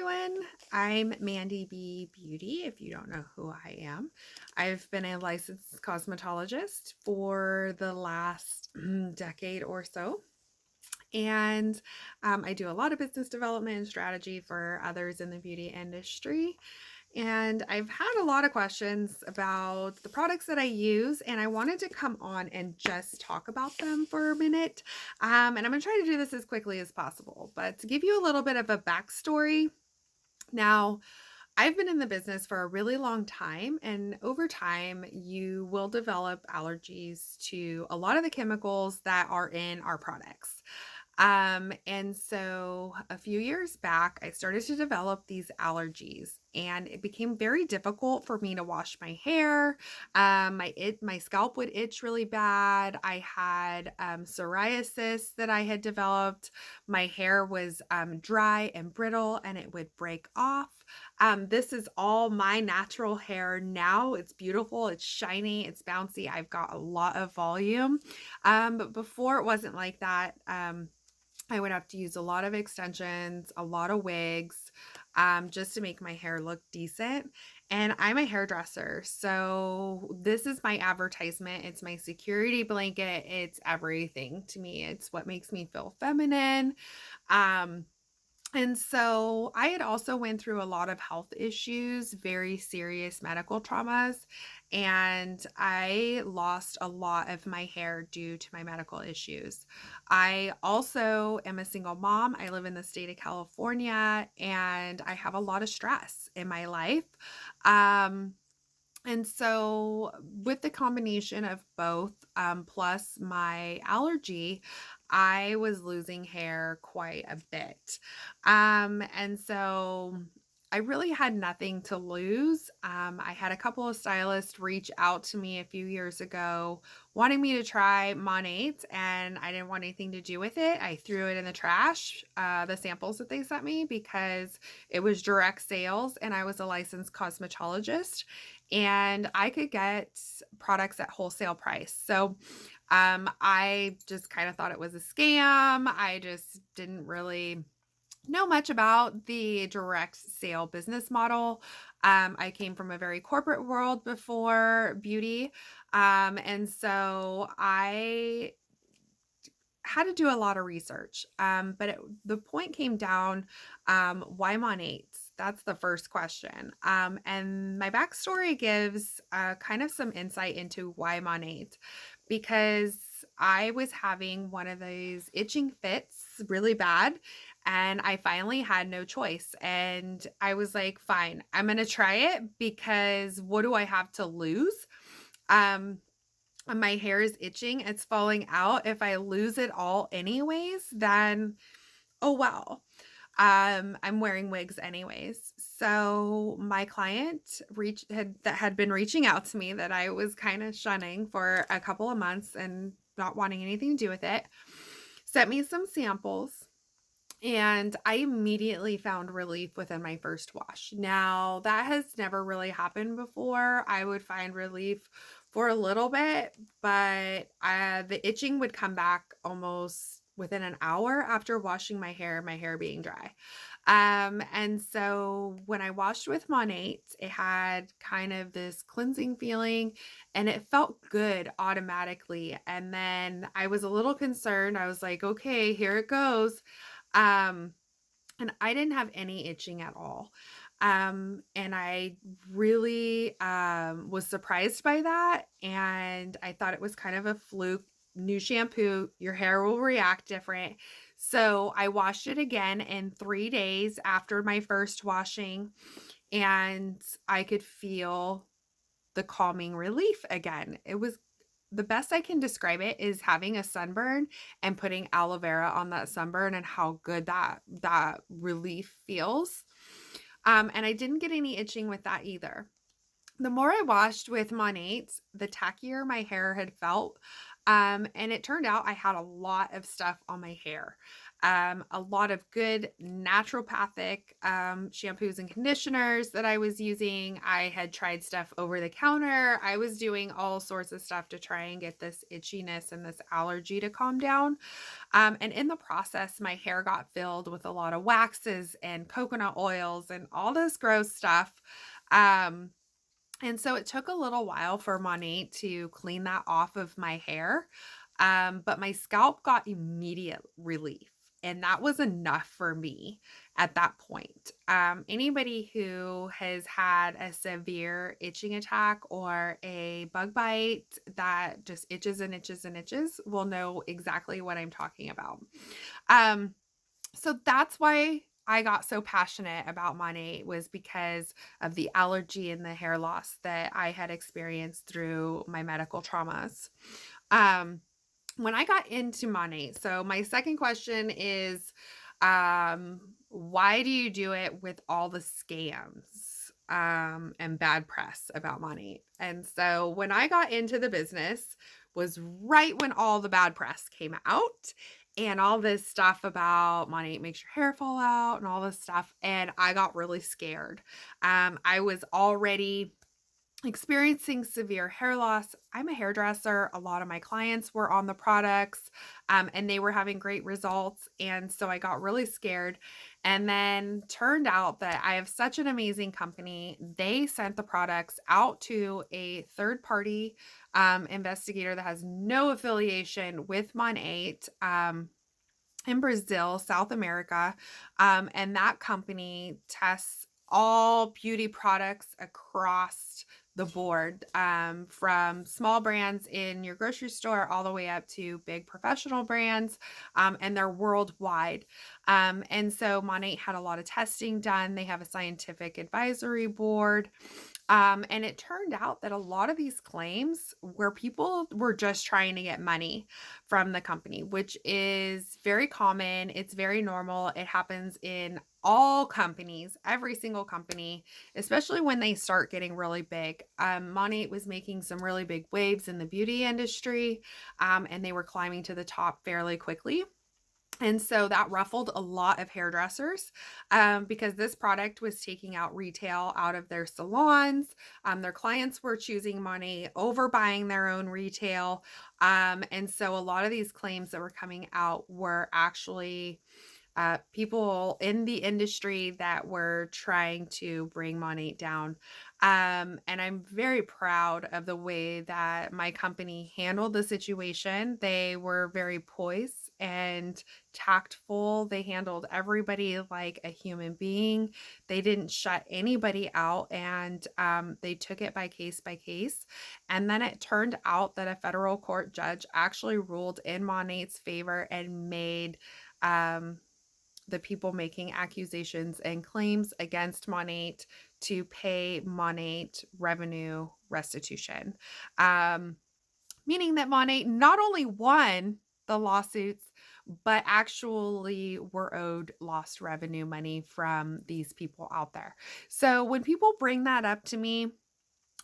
everyone. I'm Mandy B Beauty, if you don't know who I am. I've been a licensed cosmetologist for the last decade or so. And I do a lot of business development and strategy for others in the beauty industry. And I've had a lot of questions about the products that I use, and I wanted to come on and just talk about them for a minute. And I'm going to try to do this as quickly as possible. But to give you a little bit of a backstory, now I've been in the business for a really long time, and over time, you will develop allergies to a lot of the chemicals that are in our products. And so a few years back, I started to develop these allergies, and it became very difficult for me to wash my hair. My scalp would itch really bad. I had psoriasis that I had developed. My hair was dry and brittle, and it would break off. This is all my natural hair now. It's beautiful, it's shiny, it's bouncy. I've got a lot of volume. But before it wasn't like that. I would have to use a lot of extensions, a lot of wigs, just to make my hair look decent. And I'm a hairdresser, so this is my advertisement. It's my security blanket. It's everything to me. It's what makes me feel feminine. Um, and so I had also went through a lot of health issues, very serious medical traumas, and I lost a lot of my hair due to my medical issues. I also am a single mom. I live in the state of California, and I have a lot of stress in my life. Um, and so, with the combination of both, plus my allergy, I was losing hair quite a bit. And so I really had nothing to lose. I had a couple of stylists reach out to me a few years ago wanting me to try Monat, and I didn't want anything to do with it. I threw it in the trash, the samples that they sent me, because it was direct sales and I was a licensed cosmetologist and I could get products at wholesale price. So I just kind of thought it was a scam. I just didn't really know much about the direct sale business model. I came from a very corporate world before beauty. And so I had to do a lot of research. The point came down, why Monates? That's the first question. And my backstory gives kind of some insight into why Monat, because I was having one of these itching fits really bad, and I finally had no choice. And I was like, fine, I'm going to try it because what do I have to lose? Um, my hair is itching, it's falling out. If I lose it all anyways, then oh well. I'm wearing wigs anyways. So my client that had been reaching out to me, that I was kind of shunning for a couple of months and not wanting anything to do with it, sent me some samples, and I immediately found relief within my first wash. Now, that has never really happened before. I would find relief for a little bit, but the itching would come back almost within an hour after washing my hair being dry. And so when I washed with Monat, it had kind of this cleansing feeling and it felt good automatically. And then I was a little concerned. I was like, okay, here it goes. Um, and I didn't have any itching at all. And I really was surprised by that. And I thought it was kind of a fluke. New shampoo, your hair will react different. So I washed it again in 3 days after my first washing, and I could feel the calming relief again. It was the best I can describe it is having a sunburn and putting aloe vera on that sunburn, and how good that relief feels. And I didn't get any itching with that either. The more I washed with Monat, the tackier my hair had felt. And it turned out I had a lot of stuff on my hair. a lot of good naturopathic shampoos and conditioners that I was using. I had tried stuff over the counter. I was doing all sorts of stuff to try and get this itchiness and this allergy to calm down. And in the process, my hair got filled with a lot of waxes and coconut oils and all this gross stuff. Um, and so it took a little while for Monat to clean that off of my hair. But my scalp got immediate relief. And that was enough for me at that point. Anybody who has had a severe itching attack or a bug bite that just itches and itches and itches will know exactly what I'm talking about. Um, so that's why I got so passionate about Monat, was because of the allergy and the hair loss that I had experienced through my medical traumas. Um, when I got into Monat, so my second question is, why do you do it with all the scams and bad press about Monat? And so when I got into the business was right when all the bad press came out and all this stuff about Monat makes your hair fall out and all this stuff. And I got really scared. I was already experiencing severe hair loss. I'm a hairdresser. A lot of my clients were on the products, and they were having great results. And so I got really scared. And then turned out that I have such an amazing company. They sent the products out to a third party investigator that has no affiliation with Monat. In Brazil, South America. And that company tests all beauty products across the board, from small brands in your grocery store all the way up to big professional brands, and they're worldwide. And so Monat had a lot of testing done. They have a scientific advisory board. And it turned out that a lot of these claims where people were just trying to get money from the company, which is very common. It's very normal. It happens in all companies, every single company, especially when they start getting really big. Monat was making some really big waves in the beauty industry, and they were climbing to the top fairly quickly. And so that ruffled a lot of hairdressers, because this product was taking out retail out of their salons. Their clients were choosing Monat over buying their own retail. And so a lot of these claims that were coming out were actually people in the industry that were trying to bring Monat down. And I'm very proud of the way that my company handled the situation. They were very poised and tactful. They handled everybody like a human being. They didn't shut anybody out, and they took it by case. And then it turned out that a federal court judge actually ruled in Monat's favor and made the people making accusations and claims against Monat to pay Monat revenue restitution. Meaning that Monat not only won the lawsuits, but actually were owed lost revenue money from these people out there. So when people bring that up to me,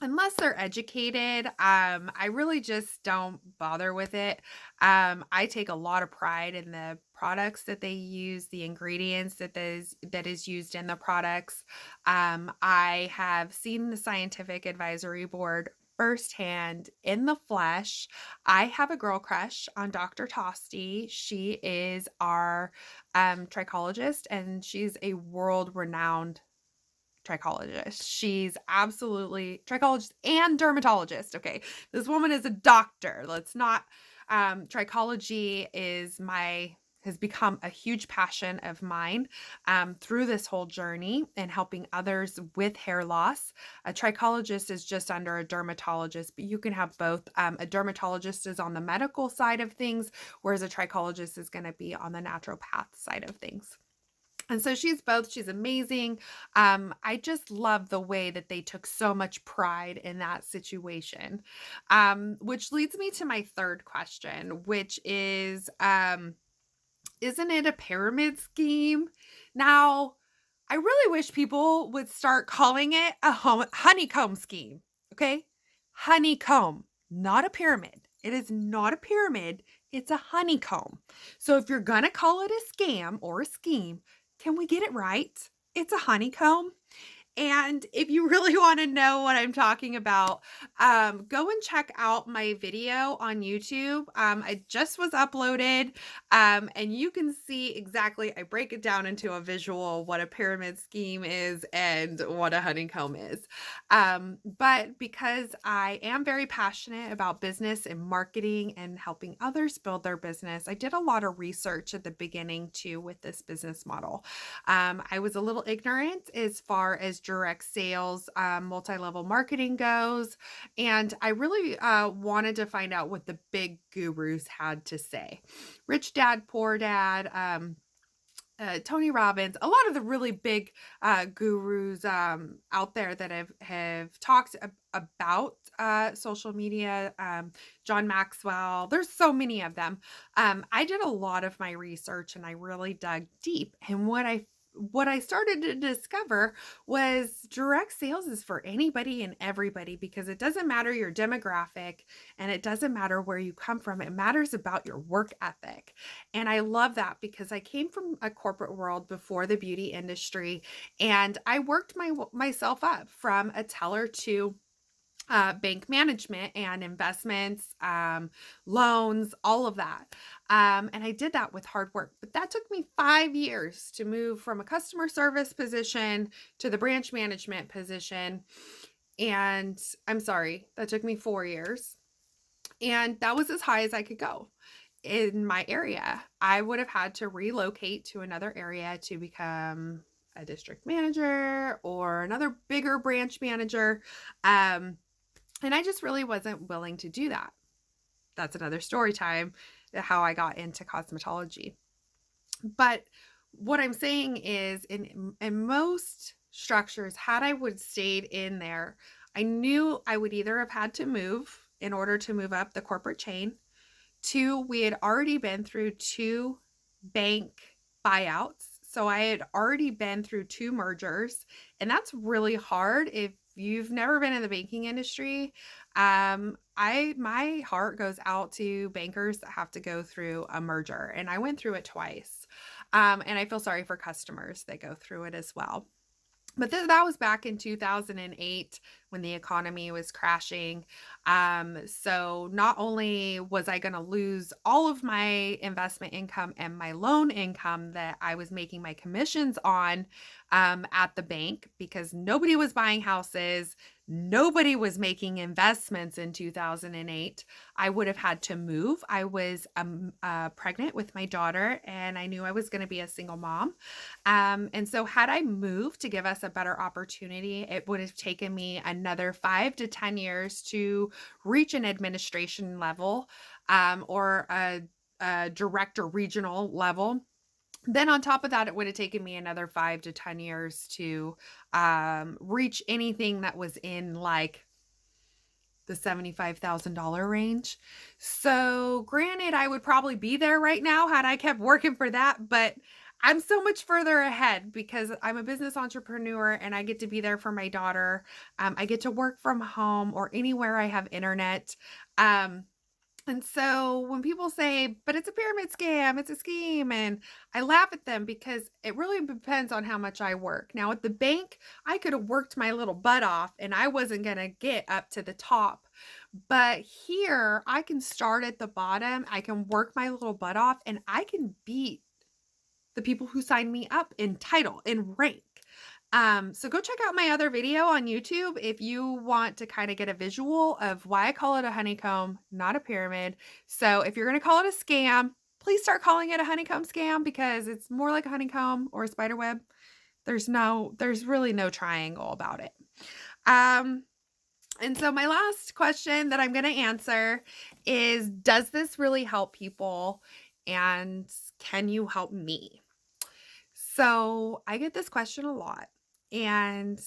unless they're educated, I really just don't bother with it. I take a lot of pride in the products that they use, the ingredients that is used in the products. I have seen the scientific advisory board firsthand in the flesh. I have a girl crush on Dr. Tosti. She is our trichologist, and she's a world-renowned trichologist. She's absolutely trichologist and dermatologist. Okay. This woman is a doctor. Let's not, trichology has become a huge passion of mine, through this whole journey and helping others with hair loss. A trichologist is just under a dermatologist, but you can have both. A dermatologist is on the medical side of things, whereas a trichologist is going to be on the naturopath side of things. And so she's both. She's amazing. I just love the way that they took so much pride in that situation. Which leads me to my third question, which is, isn't it a pyramid scheme? Now, I really wish people would start calling it a honeycomb scheme. Okay? Honeycomb, not a pyramid. It is not a pyramid. It's a honeycomb. So if you're going to call it a scam or a scheme, can we get it right? It's a honeycomb. And if you really want to know what I'm talking about, go and check out my video on YouTube. I just was uploaded, and you can see exactly, I break it down into a visual, what a pyramid scheme is and what a honeycomb is. But because I am very passionate about business and marketing and helping others build their business, I did a lot of research at the beginning too with this business model. I was a little ignorant as far as direct sales, multi-level marketing goes. And I really wanted to find out what the big gurus had to say. Rich Dad, Poor Dad, Tony Robbins, a lot of the really big gurus out there that have talked about social media, John Maxwell, there's so many of them. I did a lot of my research and I really dug deep. And what I started to discover was direct sales is for anybody and everybody, because it doesn't matter your demographic and it doesn't matter where you come from. It matters about your work ethic. And I love that because I came from a corporate world before the beauty industry, and I worked myself up from a teller to bank management and investments, loans, all of that. And I did that with hard work, but that took me 5 years to move from a customer service position to the branch management position. And I'm sorry, that took me 4 years. And that was as high as I could go in my area. I would have had to relocate to another area to become a district manager or another bigger branch manager. And I just really wasn't willing to do that. That's another story time, how I got into cosmetology. But what I'm saying is in most structures, had I would stayed in there, I knew I would either have had to move in order to move up the corporate chain. Two, we had already been through 2 bank buyouts. So I had already been through 2 mergers, and that's really hard if you've never been in the banking industry. My heart goes out to bankers that have to go through a merger, and I went through it twice. And I feel sorry for customers that go through it as well. But that was back in 2008 when the economy was crashing. So not only was I going to lose all of my investment income and my loan income that I was making my commissions on at the bank, because nobody was buying houses, nobody was making investments in 2008. I would have had to move. I was pregnant with my daughter, and I knew I was going to be a single mom. And so had I moved to give us a better opportunity, it would have taken me another 5 to 10 years to reach an administration level, or a director regional level. Then on top of that, it would have taken me another 5 to 10 years to reach anything that was in like the $75,000 range. So granted, I would probably be there right now had I kept working for that, but I'm so much further ahead because I'm a business entrepreneur and I get to be there for my daughter. I get to work from home or anywhere I have internet. And so when people say, but it's a pyramid scam, it's a scheme, and I laugh at them because it really depends on how much I work. Now at the bank, I could have worked my little butt off and I wasn't going to get up to the top. But here I can start at the bottom. I can work my little butt off and I can beat the people who signed me up in title, in rank. So go check out my other video on YouTube if you want to kind of get a visual of why I call it a honeycomb, not a pyramid. So if you're going to call it a scam, please start calling it a honeycomb scam, because it's more like a honeycomb or a spider web. There's really no triangle about it. And so my last question that I'm going to answer is, does this really help people? And can you help me? So I get this question a lot. And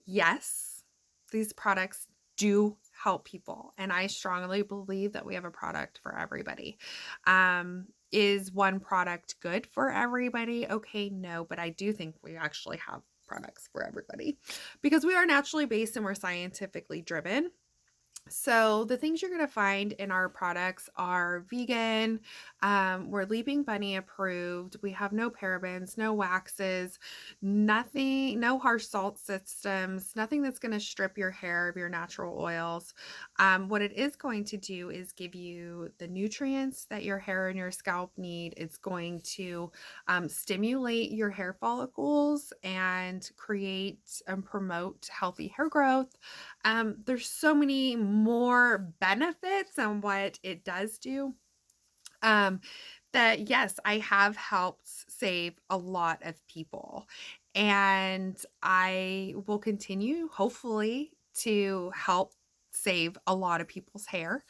yes, these products do help people. And I strongly believe that we have a product for everybody. Is one product good for everybody? Okay, no, but I do think we actually have products for everybody because we are naturally based and we're scientifically driven. So the things you're going to find in our products are vegan. We're Leaping Bunny approved. We have no parabens, no waxes, nothing, no harsh salt systems, nothing that's going to strip your hair of your natural oils. What it is going to do is give you the nutrients that your hair and your scalp need. It's going to stimulate your hair follicles and create and promote healthy hair growth. There's so many more benefits on what it does do. Um, that yes, I have helped save a lot of people, and I will continue, hopefully, to help save a lot of people's hair.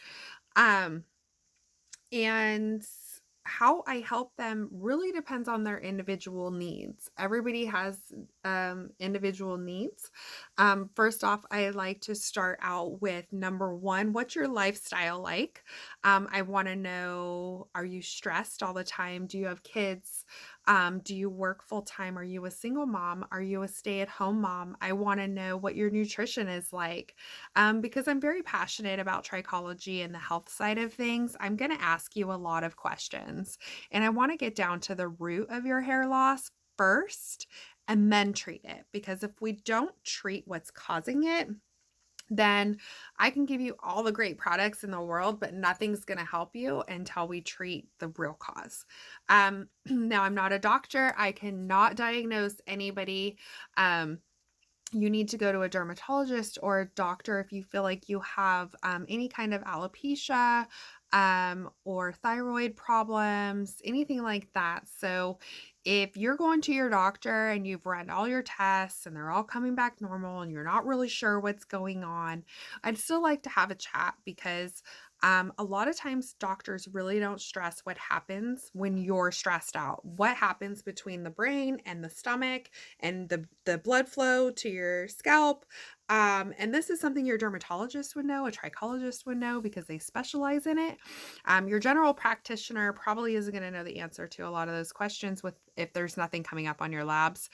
Um, and how I help them really depends on their individual needs. Everybody has individual needs. First off, I like to start out with number one, what's your lifestyle like? I want to know, are you stressed all the time? Do you have kids? Do you work full time? Are you a single mom? Are you a stay at home mom? I want to know what your nutrition is like, because I'm very passionate about trichology and the health side of things. I'm going to ask you a lot of questions, and I want to get down to the root of your hair loss first and then treat it. Because if we don't treat what's causing it, then I can give you all the great products in the world, but nothing's going to help you until we treat the real cause. Now, I'm not a doctor. I cannot diagnose anybody. You need to go to a dermatologist or a doctor if you feel like you have any kind of alopecia or thyroid problems, anything like that. So, if you're going to your doctor and you've run all your tests and they're all coming back normal and you're not really sure what's going on, I'd still like to have a chat because a lot of times doctors really don't stress what happens when you're stressed out. What happens between the brain and the stomach and the blood flow to your scalp. And this is something your dermatologist would know, a trichologist would know because they specialize in it. Your general practitioner probably isn't going to know the answer to a lot of those questions with if there's nothing coming up on your labs,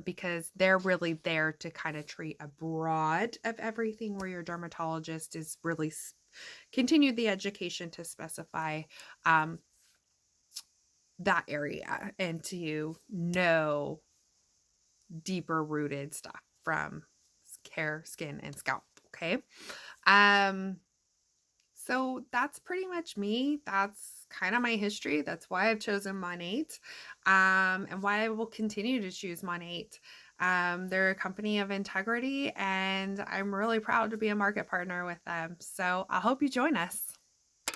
because they're really there to kind of treat a broad of everything, where your dermatologist is really continued the education to specify um, that area and to know deeper rooted stuff from hair, skin, and scalp. Okay. Um, so that's pretty much me. That's kind of my history. That's why I've chosen Monat, and why I will continue to choose Monat. They're a company of integrity, and I'm really proud to be a market partner with them. So I hope you join us.